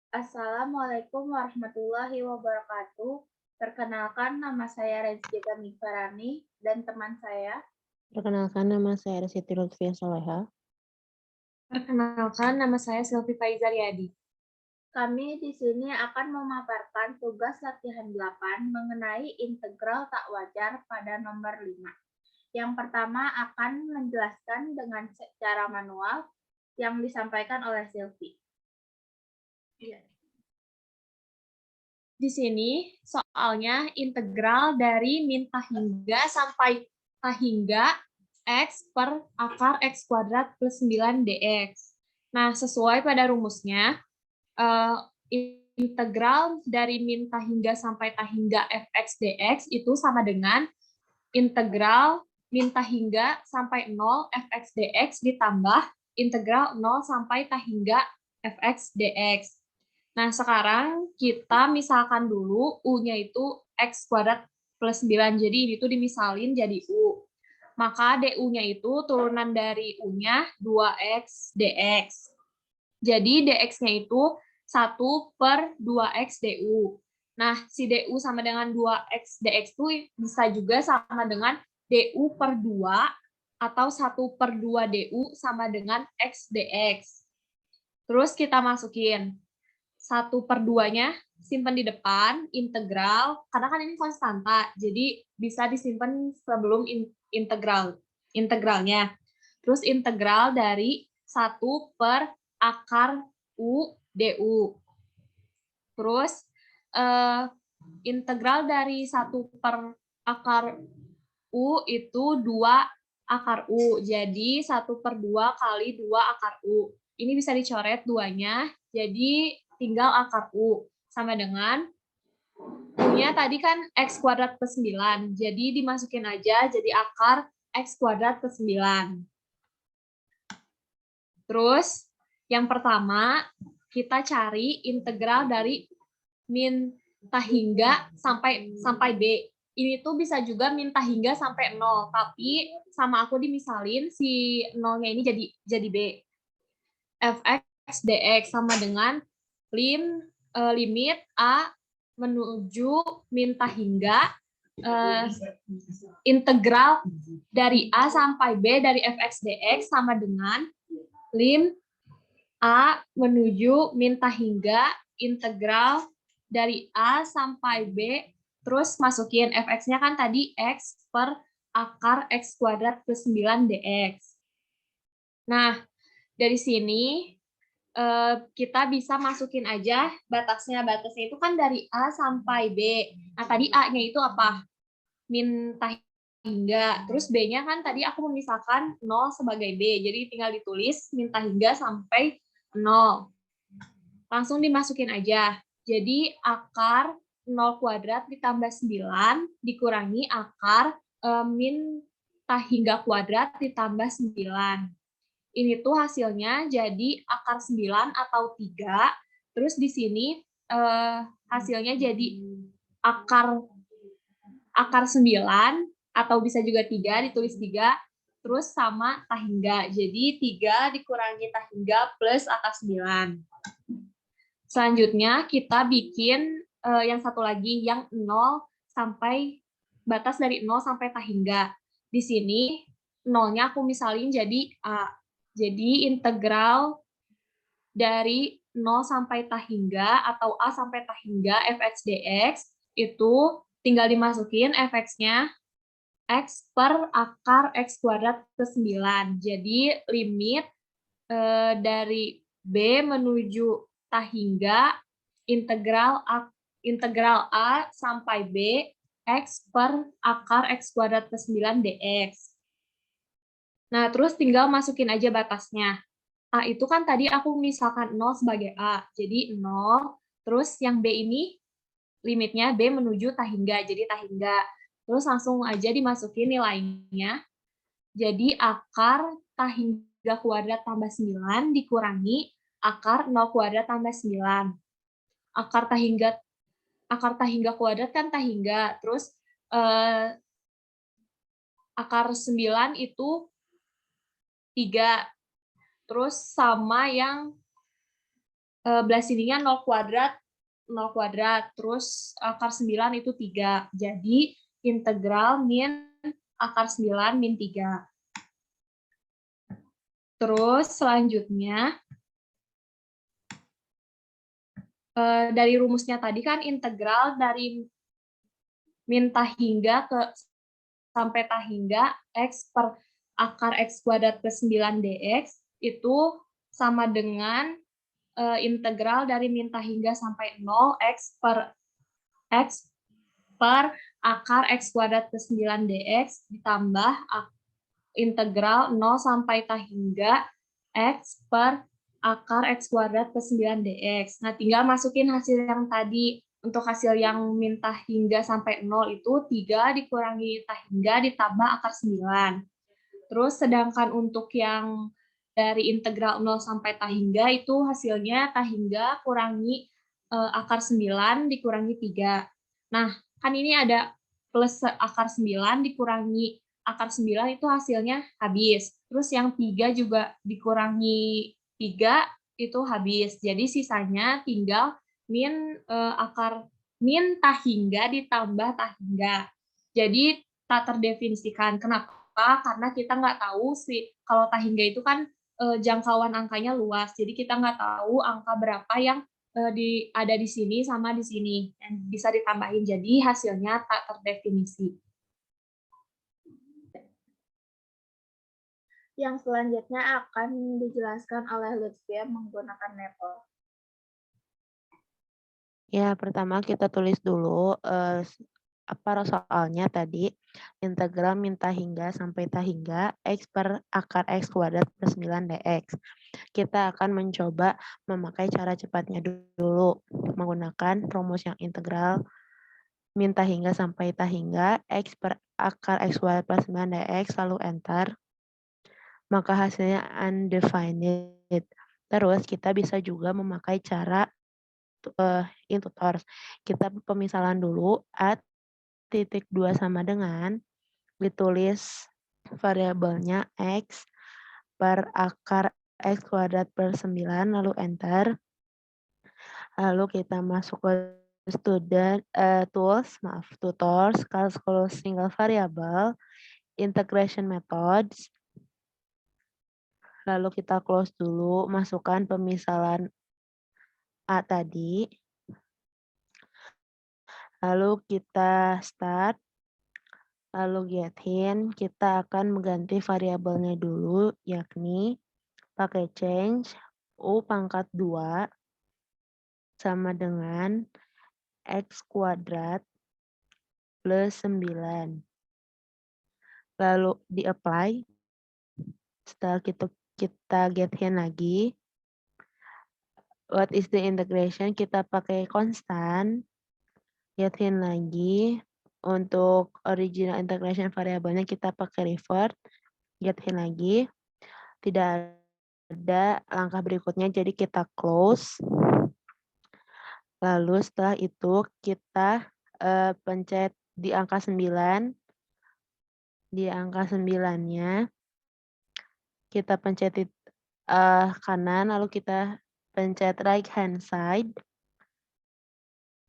Assalamualaikum warahmatullahi wabarakatuh. Perkenalkan, nama saya Rezki Mifarani dan teman saya. Perkenalkan, nama saya Siti Lutfia Soleha. Perkenalkan, nama saya Silvi Faizar Yadi. Kami di sini akan memaparkan tugas latihan 8 mengenai integral tak wajar pada nomor 5. Yang pertama akan menjelaskan dengan secara manual yang disampaikan oleh Silvi. Di sini soalnya integral dari min hingga sampai hingga x per akar x kuadrat plus 9 dx. Nah, sesuai pada rumusnya, integral dari min hingga sampai hingga fx dx itu sama dengan integral min hingga sampai 0 fx dx ditambah integral 0 sampai hingga fx dx. Nah, sekarang kita misalkan dulu U-nya itu X kuadrat plus 9. Jadi ini tuh dimisalin jadi U. Maka DU-nya itu turunan dari U-nya 2X dx. Jadi dx-nya itu 1 per 2X DU. Nah, si DU sama dengan 2X dx itu bisa juga sama dengan DU per 2 atau 1 per 2 DU sama dengan X dx. Terus kita masukin 1/2-nya simpan di depan, integral, karena kan ini konstanta, jadi bisa disimpan sebelum integralnya. Terus integral dari 1 per akar U DU. Terus integral dari 1 per akar U itu 2 akar U. Jadi 1/2 kali 2 akar U. Ini bisa dicoret 2-nya, jadi tinggal akar U. Sama dengan U-nya tadi kan X kuadrat plus 9. Jadi dimasukin aja jadi akar X kuadrat plus 9. Terus yang pertama kita cari integral dari min hingga sampai B. Ini tuh bisa juga min hingga sampai 0, tapi sama aku dimisalin si 0-nya ini jadi B. Fx dx sama dengan limit A menuju min hingga integral dari A sampai B dari fx dx sama dengan lim A menuju min hingga integral dari A sampai B, terus masukin fx-nya kan tadi x per akar x kuadrat plus 9 dx. Nah, dari sini kita bisa masukin aja batasnya. Batasnya itu kan dari A sampai B. Nah, tadi A-nya itu apa? Min hingga. Terus B-nya kan tadi aku memisahkan 0 sebagai B. Jadi tinggal ditulis min hingga sampai 0. Langsung dimasukin aja. Jadi akar 0 kuadrat ditambah 9 dikurangi akar min hingga kuadrat ditambah 9. Ini tuh hasilnya jadi akar 9 atau 3. Terus di sini hasilnya jadi akar 9 atau bisa juga 3, ditulis 3, terus sama hingga. Jadi 3 dikurangi hingga plus akar 9. Selanjutnya kita bikin yang satu lagi yang 0 sampai batas dari 0 sampai hingga. Di sini 0-nya aku misalin jadi A. Jadi integral dari 0 sampai hingga atau A sampai hingga fx dx itu tinggal dimasukin fx-nya x per akar x kuadrat plus 9. Jadi limit dari B menuju hingga integral A sampai B x per akar x kuadrat plus 9 dx. Nah, terus tinggal masukin aja batasnya. A itu kan tadi aku misalkan 0 sebagai A. Jadi 0, terus yang B ini limitnya B menuju hingga, jadi hingga. Terus langsung aja dimasukin nilainya. Jadi akar hingga kuadrat tambah 9 dikurangi akar 0 kuadrat tambah 9. Akar hingga kuadrat kan hingga. Terus akar 9 itu 3. Terus sama yang belah sininya 0 kuadrat, terus akar 9 itu 3. Jadi integral min akar 9 min 3. Terus selanjutnya, dari rumusnya tadi kan integral dari min tahingga sampai tahingga x per akar x kuadrat plus 9 dx itu sama dengan integral dari min tahingga sampai 0 x per akar x kuadrat plus 9 dx ditambah integral 0 sampai tahingga x per akar x kuadrat plus 9 dx. Nah, tinggal masukin hasil yang tadi. Untuk hasil yang min tahingga sampai 0 itu 3 dikurangi tahingga ditambah akar 9. Terus sedangkan untuk yang dari integral 0 sampai tahingga itu hasilnya tahingga kurangi akar 9 dikurangi 3. Nah, kan ini ada plus akar 9 dikurangi akar 9 itu hasilnya habis. Terus yang 3 juga dikurangi 3 itu habis. Jadi sisanya tinggal min tahingga ditambah tahingga. Jadi tak terdefinisikan. Kenapa? Karena kita nggak tahu sih kalau tahingga itu kan jangkauan angkanya luas. Jadi kita nggak tahu angka berapa yang ada di sini sama di sini. Dan bisa ditambahin. Jadi hasilnya tak terdefinisi. Yang selanjutnya akan dijelaskan oleh Lutfia menggunakan Maple. Ya, pertama kita tulis dulu apa soalnya tadi. Integral min tahingga sampai tahingga x per akar x kuadrat plus 9 dx. Kita akan mencoba memakai cara cepatnya dulu menggunakan rumus yang integral min tahingga sampai tahingga x per akar x kuadrat plus 9 dx, lalu enter. Maka hasilnya undefined. Terus kita bisa juga memakai cara intutors. Kita pemisalan dulu A.2 sama dengan ditulis variabelnya x per akar x kuadrat per 9 lalu enter. Lalu kita masuk ke tutors, calculus single variable, integration methods. Lalu kita close dulu, masukkan pemisalan A tadi. Lalu kita start, lalu getIn, kita akan mengganti variabelnya dulu, yakni pakai change U pangkat 2 sama dengan X kuadrat plus 9. Lalu di-apply, setelah kita getIn lagi, what is the integration, kita pakai constant, getIn lagi. Untuk original integration variabelnya kita pakai revert, getIn lagi. Tidak ada langkah berikutnya, jadi kita close. Lalu setelah itu kita pencet di angka 9. Di angka 9-nya kita pencet kanan, lalu kita pencet right hand side.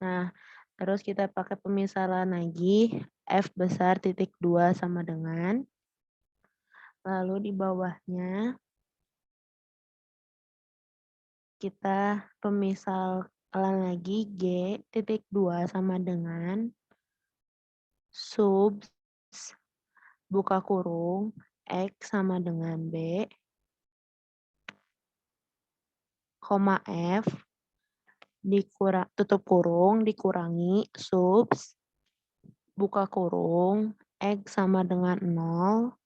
Nah, terus kita pakai pemisalan lagi, F besar titik 2 sama dengan, lalu di bawahnya kita pemisalan lagi G titik 2 sama dengan subs buka kurung X sama dengan B, koma F tutup kurung dikurangi subs buka kurung X sama dengan 0,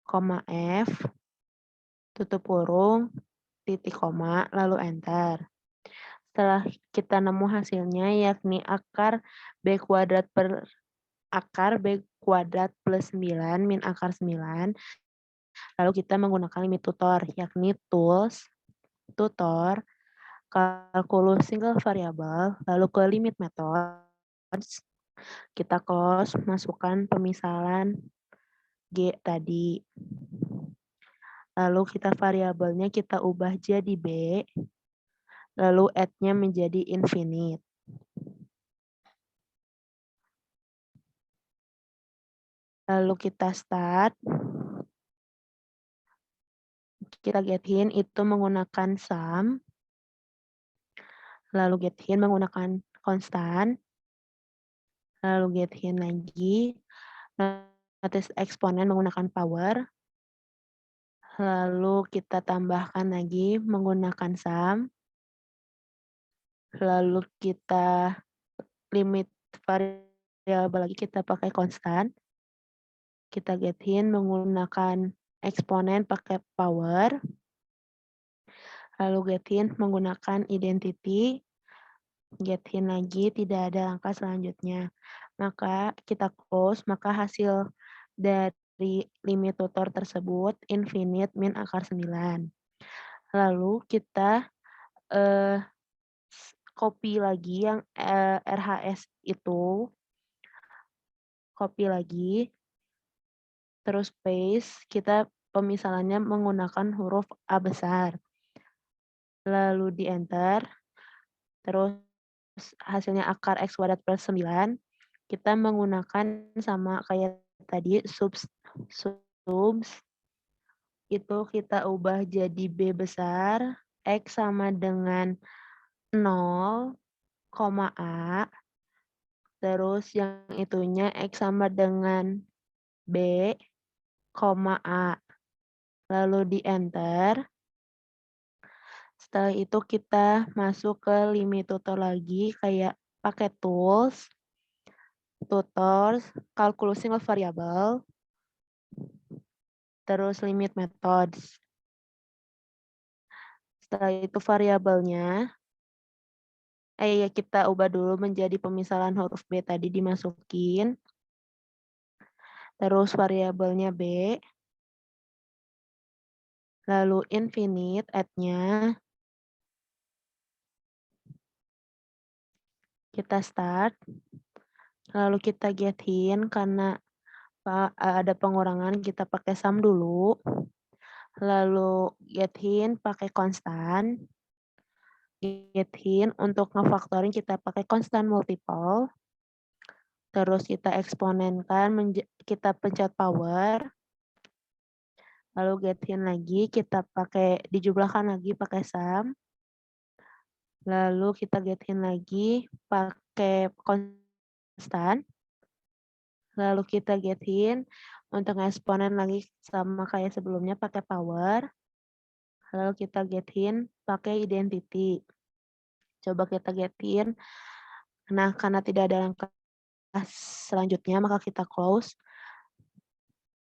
koma F tutup kurung titik koma lalu enter. Setelah kita nemu hasilnya yakni akar B kuadrat per akar B kuadrat plus 9 min akar 9. Lalu kita menggunakan limit tutor yakni tools, tutor, calculus single variable, lalu ke limit methods, kita close, masukkan pemisalan G tadi. Lalu kita variabelnya kita ubah jadi B. Lalu add-nya menjadi infinite. Lalu kita start. Kita get hint itu menggunakan sum. Lalu get hint menggunakan konstan. Lalu get hint lagi. Notice eksponen menggunakan power. Lalu kita tambahkan lagi menggunakan sum. Lalu kita limit variabel lagi kita pakai konstan. Kita get hint menggunakan eksponen pakai power. Lalu get hint menggunakan identity. Get hint lagi tidak ada langkah selanjutnya. Maka kita close, maka hasil dari limit tutor tersebut infinite min akar 9. Lalu kita copy lagi yang RHS itu. Copy lagi. Terus paste, kita pemisalannya menggunakan huruf A besar. Lalu di enter. Terus hasilnya akar X kuadrat plus 9. Kita menggunakan sama kayak tadi subs itu kita ubah jadi B besar, X sama dengan 0, A, terus yang itunya X sama dengan B, A. Lalu di enter. Setelah itu kita masuk ke limit tutor lagi kayak pakai tools, tutors, calculus single variable, terus limit methods. Setelah itu variabelnya, kita ubah dulu menjadi pemisalan huruf B tadi dimasukin. Terus variabelnya B. Lalu infinite add-nya. Kita start. Lalu kita get hint karena ada pengurangan kita pakai sum dulu. Lalu get hint pakai konstan. Get hint untuk ngefaktorin kita pakai konstan multiple. Terus kita eksponenkan, kita pencet power. Lalu get hint lagi, kita pakai dijumlahkan lagi pakai sum. Lalu kita get hint lagi pakai konstan. Lalu kita get hint untuk eksponen lagi sama kayak sebelumnya pakai power. Lalu kita get hint pakai identity. Coba kita get hint. Nah, karena tidak ada langkah selanjutnya, maka kita close.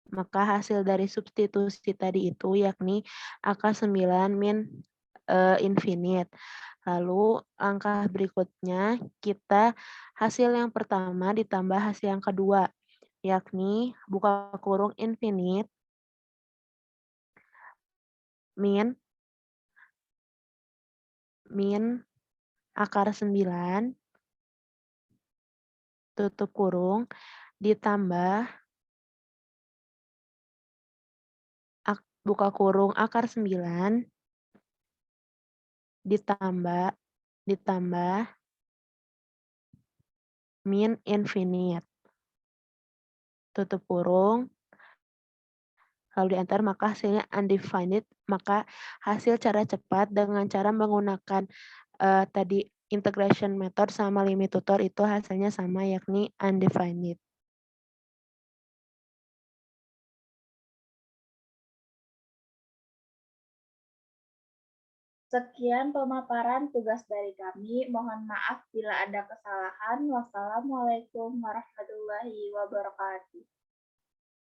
Maka hasil dari substitusi tadi itu yakni akar 9 min infinite. Lalu langkah berikutnya kita hasil yang pertama ditambah hasil yang kedua, yakni buka kurung infinite min akar 9 tutup kurung ditambah buka kurung akar 9 ditambah min infinite tutup kurung lalu di enter, maka hasilnya undefined. Maka hasil cara cepat dengan cara menggunakan tadi integration method sama limit tutor itu hasilnya sama, yakni undefined. Sekian pemaparan tugas dari kami. Mohon maaf bila ada kesalahan. Wassalamualaikum warahmatullahi wabarakatuh.